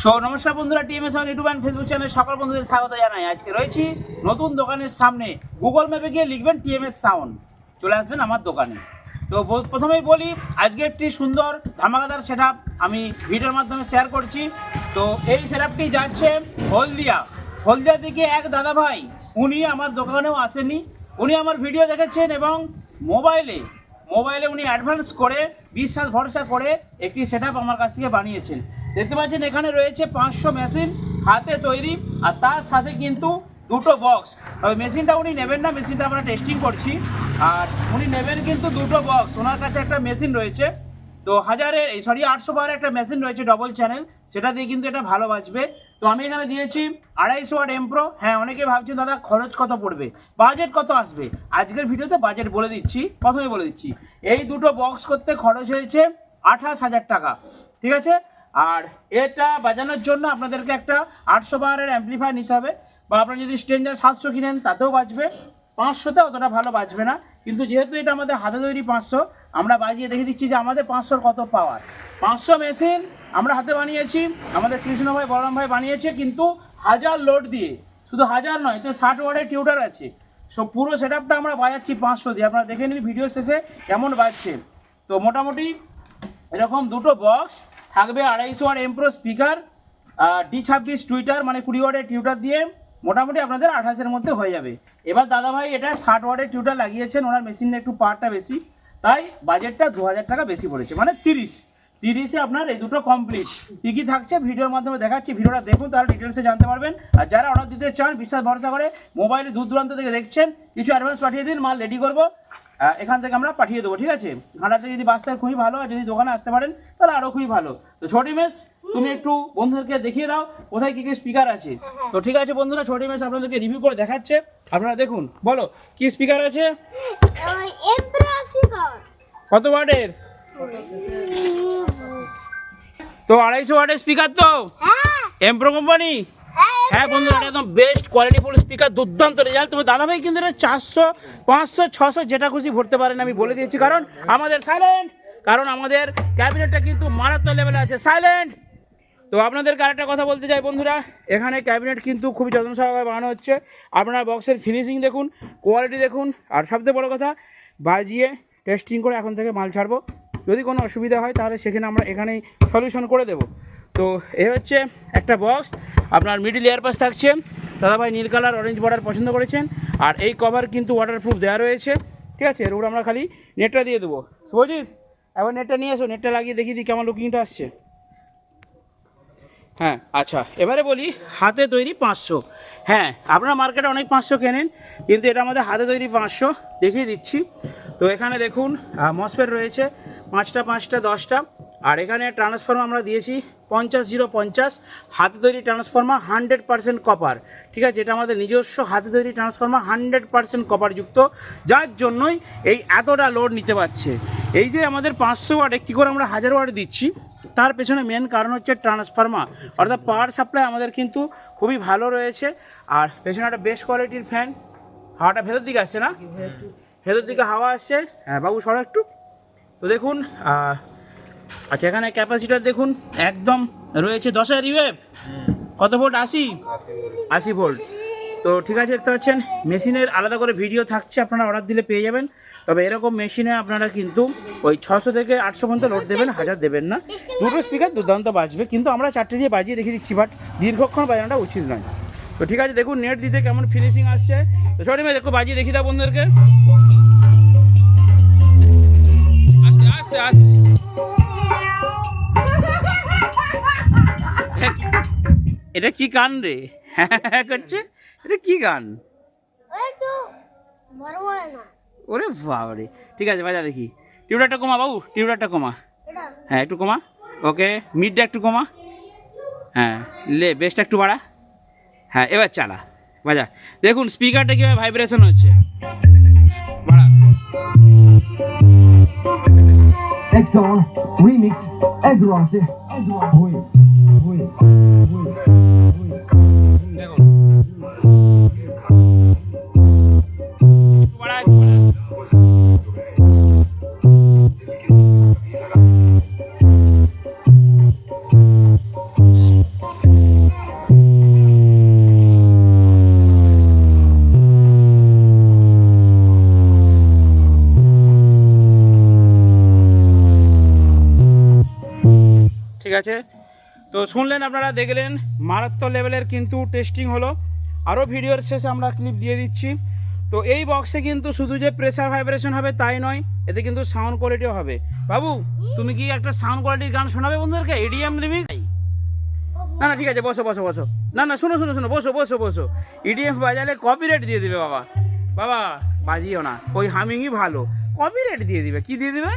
নমস্কার বন্ধুরা, TMS YouTube and Facebook channel সকল বন্ধুদের স্বাগত জানাই। আজকে রয়েছি নতুন দোকানের সামনে। গুগল ম্যাপে গিয়ে লিখবেন টিএমএস সাউন্ড, চলে আসবেন আমার দোকানে। তো প্রথমেই বলি, আজকে একটি সুন্দর ধামাকাদার সেটআপ আমি ভিডিওর মাধ্যমে শেয়ার করছি। তো এই সেটআপটি যাচ্ছে হলদিয়া থেকে এক দাদা ভাই। উনি আমার দোকানেও আসেনি, উনি আমার ভিডিও দেখেছেন এবং মোবাইলে উনি অ্যাডভান্স করে বিশ্বাস ভরসা করে একটি সেটআপ আমার কাছ থেকে বানিয়েছেন। দেখতে পাচ্ছেন এখানে রয়েছে 500 মেশিন হাতে তৈরি, আর তার সাথে কিন্তু দুটো বক্স। তবে মেশিনটা উনি নেবেন না, মেশিনটা আমরা টেস্টিং করছি। আর উনি নেবেন কিন্তু দুটো বক্স। ওনার কাছে একটা মেশিন রয়েছে, তো 800 পাওয়ার একটা মেশিন রয়েছে ডবল চ্যানেল, সেটা দিয়ে কিন্তু এটা ভালো বাজবে। তো আমি এখানে দিয়েছি 250 ওয়াট এমপ্রো। হ্যাঁ, অনেকে ভাবছেন দাদা খরচ কত পড়বে, বাজেট কত আসবে। আজকের ভিডিওতে বাজেট বলে দিচ্ছি, প্রথমে বলে দিচ্ছি। এই দুটো বক্স করতে খরচ হয়েছে 28,000 টাকা, ঠিক আছে। আর এটা বাজানোর জন্য আপনাদেরকে একটা 800 পাওয়ারের অ্যাম্পলিফায়ার নিতে হবে, বা আপনারা যদি স্ট্রেঞ্জার 700 কিনেন তাতেও বাজবে। 500তে অতটা ভালো বাজবে না, কিন্তু যেহেতু এটা আমাদের হাতে তৈরি 500, আমরা বাজিয়ে দেখে দিচ্ছি যে আমাদের 500 কত পাওয়ার। 500 মেশিন আমরা হাতে বানিয়েছি, আমাদের কৃষ্ণ ভাই বলরাম ভাই বানিয়েছে, কিন্তু 1000 লোড দিয়ে। শুধু 1000 নয়, এতে 60 ওয়াটের টিউটার আছে। সব পুরো সেটআপটা আমরা বাজাচ্ছি 500 দিয়ে। আপনারা দেখে নিন ভিডিও শেষে কেমন বাজছে। তো মোটামুটি এরকম দুটো বক্স থাকবে, 250 ওয়াট এমপ্রো স্পিকার, D26 টুইটার মানে 20 ওয়াটের টিউটার দিয়ে মোটামুটি আপনাদের 28-এর মধ্যে হয়ে যাবে। এবার দাদাভাই এটা 60 ওয়াটের টিউটার লাগিয়েছেন, ওনার মেশিনে একটু পাওয়ারটা বেশি, তাই বাজেটটা 2000 টাকা বেশি পড়েছে, মানে 30-এ আপনার এই দুটো কমপ্লিট। কী কী থাকছে ভিডিওর মাধ্যমে দেখাচ্ছি, ভিডিওটা দেখুন, তাহলে ডিটেলসে জানতে পারবেন। আর যারা অর্ডার দিতে চান বিশ্বাস ভরসা করে, মোবাইলে দূর দূরান্ত থেকে দেখছেন, কিছু অ্যাডভান্স পাঠিয়ে দিন, মাল রেডি করবো, এখান থেকে আমরা পাঠিয়ে দেবো, ঠিক আছে। ঘাটাতে যদি বাসতে খুবই ভালো, আর যদি দোকানে আসতে পারেন তাহলে আরও খুবই ভালো। তো ছোটি মেস, তুমি একটু বন্ধুদেরকে দেখিয়ে দাও কোথায় কী কী স্পিকার আছে। তো ঠিক আছে বন্ধুরা, ছোটি মেস আপনাদেরকে রিভিউ করে দেখাচ্ছে, আপনারা দেখুন। বলো কি স্পিকার আছে, কত ওয়াটের? তো 250 ওয়াটের স্পিকার, তো এমপ্রো কোম্পানি। হ্যাঁ বন্ধুরা, এটা একদম বেস্ট কোয়ালিটিফুল স্পিকার, দুর্দান্ত রেজাল্ট। তবে দাদাভাই কিন্তু এটা 400, 500, 600 যেটা খুশি ভরতে পারেন, আমি বলে দিয়েছি। কারণ আমাদের ক্যাবিনেটটা কিন্তু মারাত্মক লেভেলে আছে, সাইলেন্ট। তো আপনাদেরকে আরেকটা কথা বলতে চাই বন্ধুরা, এখানে ক্যাবিনেট কিন্তু খুবই যত্ন সহকারে বানানো হচ্ছে। আপনারা বক্সের ফিনিশিং দেখুন, কোয়ালিটি দেখুন, আর সবথেকে বড় কথা, বাজিয়ে টেস্টিং করে এখন থেকে মাল ছাড়বো। যদি কোনো অসুবিধা হয় তাহলে সেখানে আমরা এখানেই সলিউশন করে দেবো। তো এ হচ্ছে একটা বক্স, আপনার মিডিল এয়ারপাস থাকছে। দাদাভাই নীল কালার অরেঞ্জ বর্ডার পছন্দ করেছেন, আর এই কভার কিন্তু ওয়াটারপ্রুফ দেওয়া রয়েছে, ঠিক আছে। এর উপর আমরা খালি নেটটা দিয়ে দেবো। শুভজিৎ, এবার নেটটা নিয়ে এসো, নেটটা লাগিয়ে দেখিয়ে দিই কেমন লুকিংটা আসছে। হ্যাঁ আচ্ছা, এবারে বলি হাতে তৈরি 500। হ্যাঁ, আপনারা মার্কেটে অনেক 500 কেনেন, কিন্তু এটা আমাদের হাতে তৈরি 500, দেখিয়ে দিচ্ছি। তো এখানে দেখুন মসফেট রয়েছে 5টা 10টা, আর এখানে ট্রান্সফর্মার আমরা দিয়েছি 50-0-50, হাতে তৈরি ট্রান্সফর্মার, 100% কপার, ঠিক আছে। এটা আমাদের নিজস্ব হাতে তৈরি ট্রান্সফর্মার, 100% কপারযুক্ত, যার জন্যই এই এতটা লোড নিতে পারছে। এই যে আমাদের 500 ওয়াটে কী করে আমরা 1000 ওয়াট দিচ্ছি, তার পেছনে মেন কারণ হচ্ছে ট্রান্সফর্মার, অর্থাৎ পাওয়ার সাপ্লাই আমাদের কিন্তু খুবই ভালো রয়েছে। আর পেছনে একটা বেস্ট কোয়ালিটির ফ্যান, হাওয়াটা ভেতর দিকে আসছে না, ভেতর দিকে হাওয়া আসছে। হ্যাঁ বাবু সরো একটু। তো দেখুন, আচ্ছা এখানে ক্যাপাসিটার দেখুন একদম রয়েছে 10,000 ইউএফ, কত ভোল্ট? 80 ভোল্ট। তো ঠিক আছে, দেখতে পাচ্ছেন মেশিনের আলাদা করে ভিডিও থাকছে, আপনারা অর্ডার দিলে পেয়ে যাবেন। তবে এরকম মেশিনে আপনারা কিন্তু ওই 600 থেকে 800 পর্যন্ত লোড দেবেন, 1000 দেবেন না। দুটো স্পিকার দুর্দান্ত বাজবে, কিন্তু আমরা 4টে দিয়ে বাজিয়ে দেখিয়ে দিচ্ছি, বাট দীর্ঘক্ষণ বাজানোটা উচিত নয়। তো ঠিক আছে, দেখুন নেট দিতে কেমন ফিনিশিং আসছে। তো সরি ভাই, একটু বাজিয়ে দেখিয়ে দাও বন্ধুদেরকে। আস্তে আস্তে আস্তে, এটা কি গান রে? হ্যাঁ করছে, এটা কি গান? ওরে বাবারে, ঠিক আছে বাজা দেখি। টিউটারটা কমা বাবু, টিউটারটা কমা। হ্যাঁ একটু কমা, ওকে। মিডটা একটু কমা, হ্যাঁ লে, বেসটা একটু বাড়া। হ্যাঁ এবার চালা, বাজা। দেখুন স্পিকারটা কীভাবে ভাইব্রেশন হচ্ছে, বাড়া। XR Remix Egrase Hui Hui Hui দেখুন বাড়া, ঠিক আছে। তো শুনলেন আপনারা, দেখলেন মারাত্মক লেভেলের কিন্তু টেস্টিং হলো। আরও ভিডিওর শেষে আমরা ক্লিপ দিয়ে দিচ্ছি। তো এই বক্সে কিন্তু শুধু যে প্রেসার ভাইব্রেশন হবে তাই নয়, এতে কিন্তু সাউন্ড কোয়ালিটিও হবে। বাবু তুমি কি একটা সাউন্ড কোয়ালিটির গান শোনাবে বন্ধুদেরকে, ইডিএম লিমিক? না না ঠিক আছে, বসো বসো বসো। না না শোনো শোনো শোনো, বসো বসো বসো। ইডিএফ বাজালে কপিরাইট দিয়ে দিবে বাবা। বাবা বাজিও না, ওই হামিংই ভালো, কপিরাইট দিয়ে দিবে। কি দিয়ে দিবে?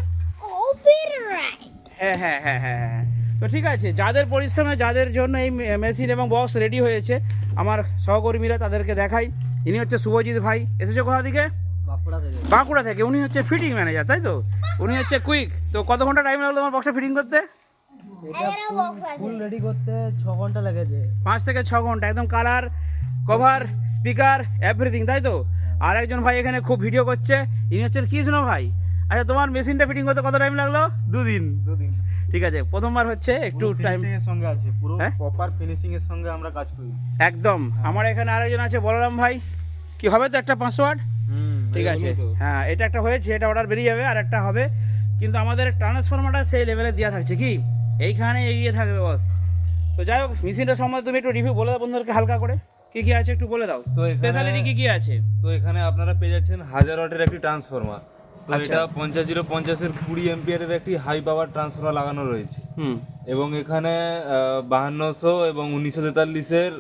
হ্যাঁ হ্যাঁ হ্যাঁ হ্যাঁ হ্যাঁ। তো ঠিক আছে, যাদের পরিশ্রমে, যাদের জন্য এই মেশিন এবং বক্স রেডি হয়েছে, আমার সহকর্মীরা, তাদেরকে দেখাই। ইনি হচ্ছে শুভজিৎ ভাই, এসেছে কোথা থেকে? বাঁকুড়া থেকে। উনি হচ্ছে ফিটিং ম্যানেজার, তাই তো? উনি হচ্ছে কুইক। তো কত ঘন্টা টাইম লাগলো তোমার বক্সটা ফিটিং করতে? ফুল রেডি করতে 6 ঘন্টা লেগেছে। 5 থেকে 6 ঘন্টা, একদম কালার, কভার, স্পিকার, এভরিথিং, তাই তো? আর একজন ভাই এখানে খুব ভিডিও করছে, ইনি হচ্ছেন কৃষ্ণ ভাই। আচ্ছা, তোমার মেশিনটা ফিটিং করতে কত টাইম লাগলো? 2 দিন। ঠিক আছে, প্রথমবার হচ্ছে একটু টাইম এর সঙ্গে আছে, পুরো হ্যাঁ? প্রপার ফিনিশিং এর সঙ্গে আমরা কাজ করি। একদম। আমার এখানে আরেকজন আছে বলরাম ভাই, কি হবে তো একটা 500 ওয়াট? ঠিক আছে, হ্যাঁ এটা একটা হয়েছে, এটা অর্ডার বেরিয়ে যাবে, আর একটা হবে। কিন্তু আমাদের ট্রান্সফরমারটা সেই লেভেলে দেওয়া থাকছে, কি এইখানে এগিয়ে থাকবে বস। তো যাই হোক, মেশিনটা সম্বন্ধে তুমি একটু রিভিউ বলে দাও বন্ধুদেরকে হালকা করে, কি কি আছে একটু বলে দাও। তো এখানে- স্পেশালিটি কি কি আছে? তো এখানে আপনারা পেয়ে যাচ্ছেন 1000 ওয়াটের একটি ট্রান্সফরমার। তো আচ্ছা। এটা 50-050 এর 20 এম্পিয়ারের একটি হাই পাওয়ার ট্রান্সফরমার লাগানো রয়েছে। হুম। এবং এখানে 5200 এবং 1943 এর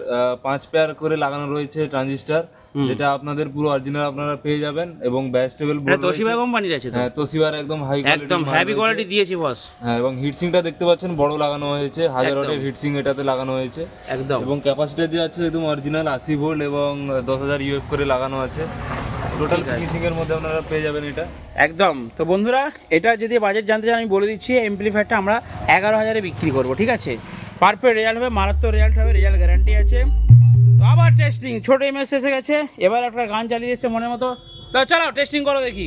5 পেয়ার করে লাগানো রয়েছে ট্রানজিস্টার, যেটা আপনাদের পুরো অরিজিনাল আপনারা পেয়ে যাবেন। এবং ব্যাস্টেবল এটা তোশিবা কোম্পানির আছে তো? হ্যাঁ, তোশিবার একদম হাই একদম হেভি কোয়ালিটি দিয়েছি বস। হ্যাঁ, এবং হিটসিংটা দেখতে পাচ্ছেন বড় লাগানো হয়েছে, 1000 একদম। ওয়াটের হিটসিং এটাতে লাগানো হয়েছে। একদম। এবং ক্যাপাসিটার যে আছে একদম অরিজিনাল 80 ভোল্ট এবং 10000 ইউএফ করে লাগানো আছে। টোটাল ঠিক আছে। ফিনিশিং এর মধ্যে আপনারা পেয়ে যাবেন এটা। একদম। তো বন্ধুরা, এটা যদি বাজেট জানতে চান আমি বলে দিচ্ছি, এমপ্লিফায়ারটা আমরা 11,000-এ বিক্রি করবো, ঠিক আছে? পারফেক্ট রেজাল্ট হবে, মারাত্মক রেজাল্ট হবে, রেজাল্ট গ্যারান্টি আছে। তো আবার টেস্টিং, ছোটো এমএস এসে গেছে, এবার একটা গান চালিয়ে এসছে মনের মতো। তো চলো টেস্টিং করো দেখি।